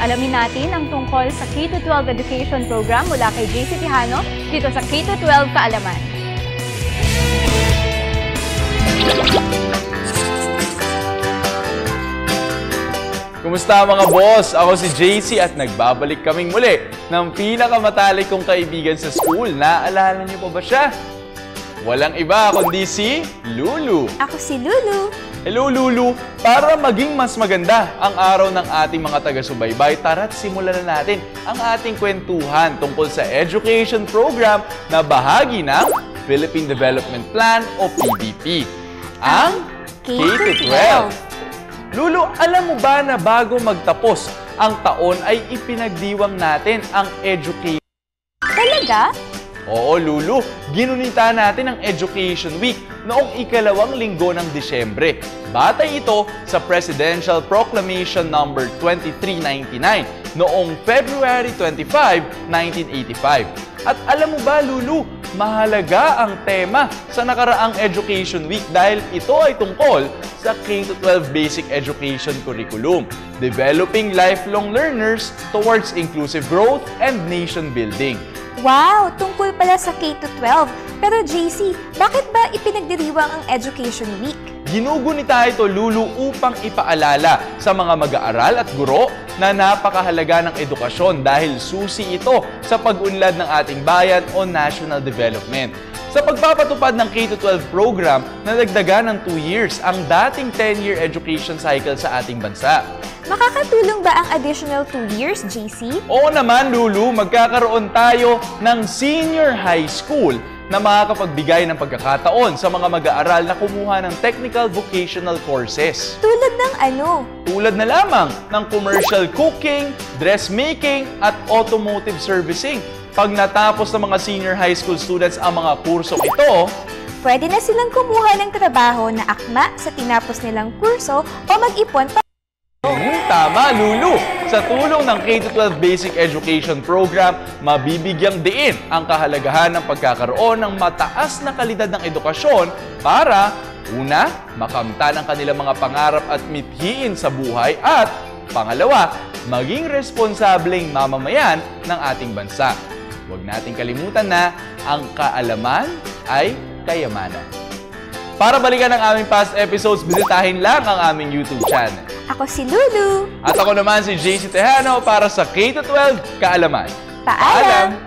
Alamin natin ang tungkol sa K-12 Education Program mula kay JC Tejano dito sa K-12 Kaalaman. Kumusta mga boss? Ako si JC at nagbabalik kaming muli ng pinakamatalik kong kaibigan sa school. Naalala niyo pa ba siya? Walang iba kundi si Lulu. Ako si Lulu. Hello Lulu! Para maging mas maganda ang araw ng ating mga taga-subaybay, tara't simulan na natin ang ating kwentuhan tungkol sa education program na bahagi ng Philippine Development Plan o PDP. Ang K-12. Lulu, alam mo ba na bago magtapos ang taon ay ipinagdiwang natin ang education? Talaga? Oo, Lulu. Ginunita natin ang Education Week noong ikalawang linggo ng Disyembre. Batay ito sa Presidential Proclamation No. 2399 noong February 25, 1985. At alam mo ba, Lulu, mahalaga ang tema sa nakaraang Education Week dahil ito ay tungkol sa K-12 Basic Education Curriculum, developing lifelong learners towards inclusive growth and nation building. Wow! Tungkol pala sa K-12. Pero JC, bakit ba ipinagdiriwang ang Education Week? Ginugunita ito, Lulu, upang ipaalala sa mga mag-aaral at guro na napakahalaga ng edukasyon dahil susi ito sa pag-unlad ng ating bayan o national development. Sa pagpapatupad ng K-12 program, nadagdagan ng 2 years ang dating 10-year education cycle sa ating bansa. Makakatulong ba ang additional 2 years, JC? Oo naman, Lulu, magkakaroon tayo ng senior high school na makakapagbigay ng pagkakataon sa mga mag-aaral na kumuha ng technical vocational courses. Tulad ng ano? Tulad na lamang ng commercial cooking, dressmaking, at automotive servicing. Pag natapos ng mga senior high school students ang mga kursong ito, pwede na silang kumuha ng trabaho na akma sa tinapos nilang kurso o mag-ipon pa. Tama, Lulu! Sa tulong ng K-12 Basic Education Program, mabibigyang diin ang kahalagahan ng pagkakaroon ng mataas na kalidad ng edukasyon para, una, makamtan ang kanilang mga pangarap at mithiin sa buhay at, pangalawa, maging responsableng mamamayan ng ating bansa. Huwag nating kalimutan na ang kaalaman ay kayamanan. Para balikan ang aming past episodes, bisitahin lang ang aming YouTube channel. Ako si Lulu. At ako naman si JC Tejano para sa K-12 Kaalaman. Paalam!